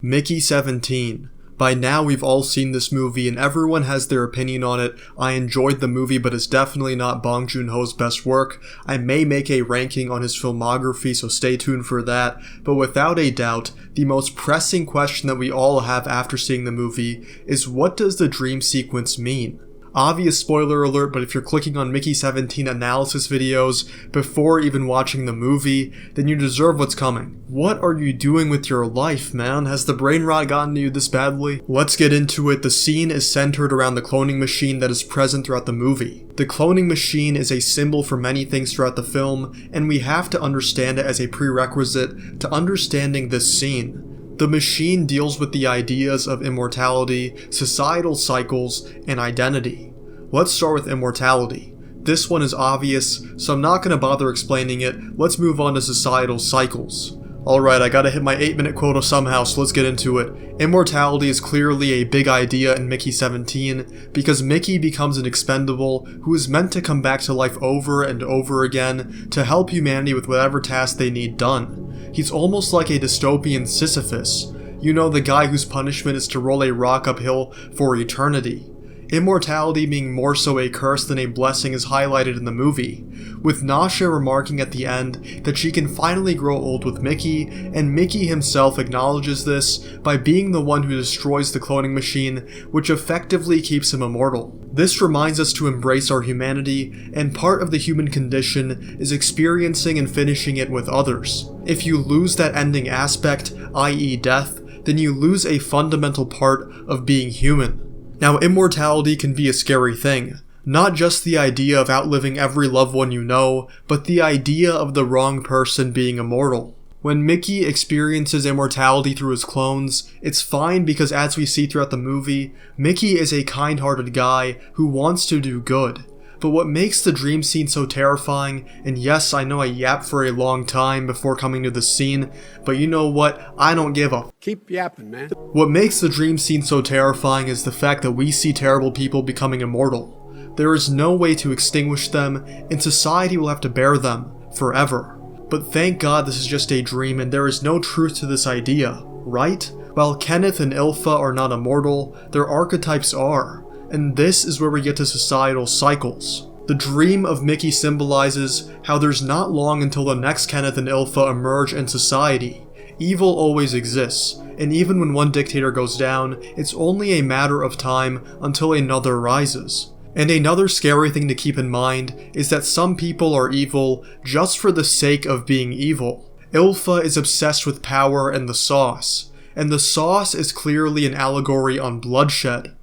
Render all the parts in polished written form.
Mickey 17. By now we've all seen this movie and everyone has their opinion on it. I enjoyed the movie, but it's definitely not Bong Joon-ho's best work. I may make a ranking on his filmography, so stay tuned for that. But without a doubt, the most pressing question that we all have after seeing the movie is, what does the dream sequence mean? Obvious spoiler alert, but if you're clicking on Mickey 17 analysis videos before even watching the movie, then you deserve what's coming. What are you doing with your life, man? Has the brain rot gotten to you this badly? Let's get into it. The scene is centered around the cloning machine that is present throughout the movie. The cloning machine is a symbol for many things throughout the film, and we have to understand it as a prerequisite to understanding this scene. The machine deals with the ideas of immortality, societal cycles, and identity. Let's start with immortality. This one is obvious, so I'm not going to bother explaining it. Let's move on to societal cycles. Alright, I gotta hit my 8-minute quota somehow, so let's get into it. Immortality is clearly a big idea in Mickey 17, because Mickey becomes an expendable who is meant to come back to life over and over again to help humanity with whatever task they need done. He's almost like a dystopian Sisyphus. You know, the guy whose punishment is to roll a rock uphill for eternity. Immortality being more so a curse than a blessing is highlighted in the movie, with Nasha remarking at the end that she can finally grow old with Mickey, and Mickey himself acknowledges this by being the one who destroys the cloning machine, which effectively keeps him immortal. This reminds us to embrace our humanity, and part of the human condition is experiencing and finishing it with others. If you lose that ending aspect, i.e. death, then you lose a fundamental part of being human. Now, immortality can be a scary thing. Not just the idea of outliving every loved one you know, but the idea of the wrong person being immortal. When Mickey experiences immortality through his clones, it's fine because as we see throughout the movie, Mickey is a kind-hearted guy who wants to do good. But what makes the dream scene so terrifying, and yes, I know I yapped for a long time before coming to the scene, but you know what? I don't give a keep yapping, man. What makes the dream scene so terrifying is the fact that we see terrible people becoming immortal. There is no way to extinguish them, and society will have to bear them forever. But thank God this is just a dream and there is no truth to this idea, right? While Kenneth and Ylfa are not immortal, their archetypes are. And this is where we get to societal cycles. The dream of Mickey symbolizes how there's not long until the next Kenneth and Ylfa emerge in society. Evil always exists, and even when one dictator goes down, it's only a matter of time until another rises. And another scary thing to keep in mind is that some people are evil just for the sake of being evil. Ylfa is obsessed with power and the sauce, and the sauce is clearly an allegory on bloodshed.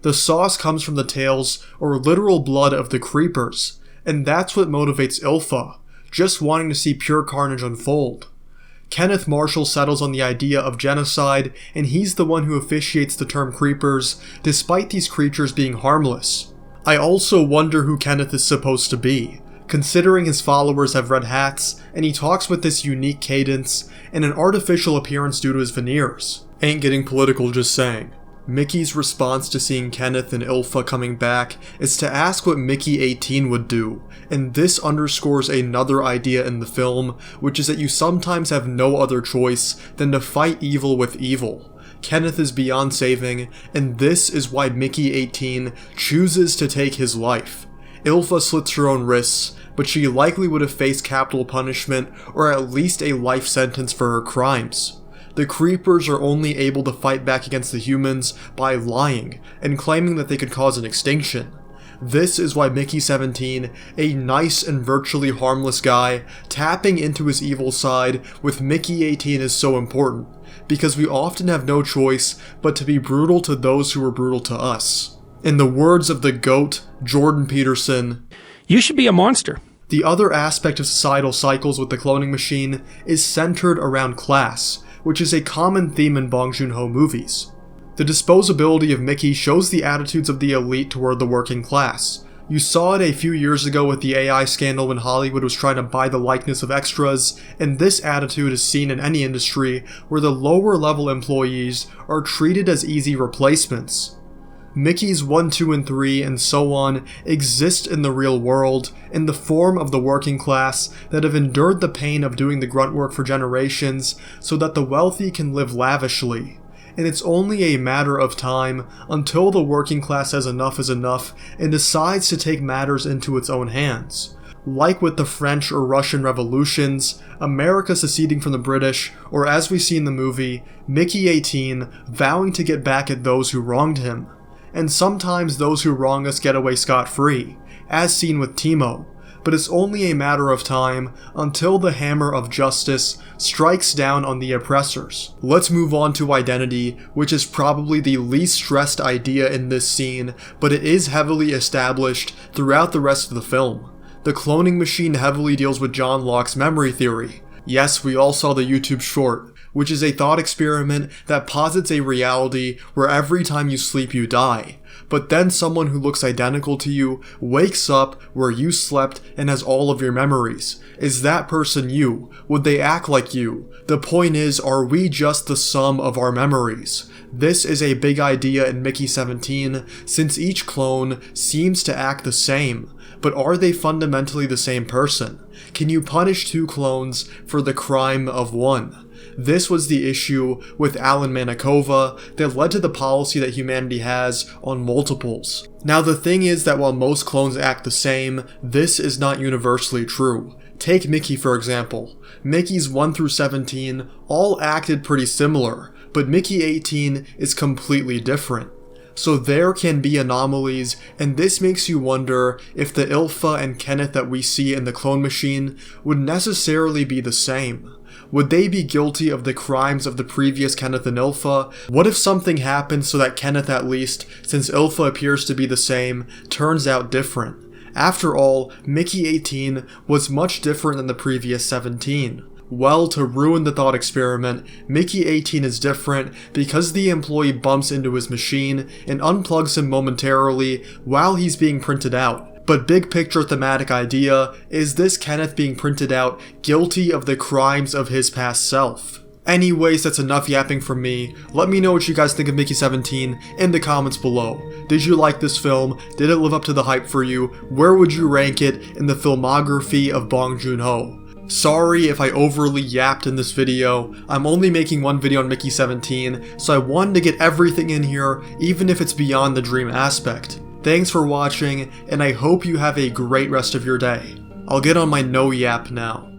The sauce comes from the tales or literal blood of the creepers, and that's what motivates Ylfa, just wanting to see pure carnage unfold. Kenneth Marshal settles on the idea of genocide, and he's the one who officiates the term creepers, despite these creatures being harmless. I also wonder who Kenneth is supposed to be, considering his followers have red hats, and he talks with this unique cadence, and an artificial appearance due to his veneers. Ain't getting political, just saying. Mickey's response to seeing Kenneth and Ylfa coming back is to ask what Mickey 18 would do, and this underscores another idea in the film, which is that you sometimes have no other choice than to fight evil with evil. Kenneth is beyond saving, and this is why Mickey 18 chooses to take his life. Ylfa slits her own wrists, but she likely would have faced capital punishment or at least a life sentence for her crimes. The creepers are only able to fight back against the humans by lying and claiming that they could cause an extinction. This is why Mickey 17, a nice and virtually harmless guy, tapping into his evil side with Mickey 18 is so important, because we often have no choice but to be brutal to those who were brutal to us. In the words of the GOAT, Jordan Peterson, You should be a monster. The other aspect of societal cycles with the cloning machine is centered around class, which is a common theme in Bong Joon-ho movies. The disposability of Mickey shows the attitudes of the elite toward the working class. You saw it a few years ago with the AI scandal when Hollywood was trying to buy the likeness of extras, and this attitude is seen in any industry where the lower level employees are treated as easy replacements. Mickey's 1, 2, and 3, and so on, exist in the real world, in the form of the working class that have endured the pain of doing the grunt work for generations so that the wealthy can live lavishly. and it's only a matter of time until the working class says enough is enough and decides to take matters into its own hands. Like with the French or Russian revolutions, America seceding from the British, or as we see in the movie, Mickey 18 vowing to get back at those who wronged him. And sometimes those who wrong us get away scot-free, as seen with Timo, but it's only a matter of time until the hammer of justice strikes down on the oppressors. Let's move on to identity, which is probably the least stressed idea in this scene, but it is heavily established throughout the rest of the film. The cloning machine heavily deals with John Locke's memory theory. Yes, we all saw the YouTube short, which is a thought experiment that posits a reality where every time you sleep you die. But then someone who looks identical to you wakes up where you slept and has all of your memories. Is that person you? Would they act like you? The point is, are we just the sum of our memories? This is a big idea in Mickey 17, since each clone seems to act the same. But are they fundamentally the same person? Can you punish two clones for the crime of one? This was the issue with Alan Manikova that led to the policy that humanity has on multiples. Now the thing is that while most clones act the same, this is not universally true. Take Mickey for example. Mickey's 1 through 17 all acted pretty similar, but Mickey 18 is completely different. So there can be anomalies, and this makes you wonder if the Ylfa and Kenneth that we see in the clone machine would necessarily be the same. Would they be guilty of the crimes of the previous Kenneth and Ylfa? What if something happens so that Kenneth, at least, since Ylfa appears to be the same, turns out different? After all, Mickey 18 was much different than the previous 17. Well, to ruin the thought experiment, Mickey 18 is different because the employee bumps into his machine and unplugs him momentarily while he's being printed out. But big picture thematic idea, is this Kenneth being printed out guilty of the crimes of his past self? Anyways, that's enough yapping from me. Let me know what you guys think of Mickey 17 in the comments below. Did you like this film? Did it live up to the hype for you? Where would you rank it in the filmography of Bong Joon-ho? Sorry if I overly yapped in this video. I'm only making one video on Mickey 17, so I wanted to get everything in here, even if it's beyond the dream aspect. Thanks for watching, and I hope you have a great rest of your day. I'll get on my no yap now.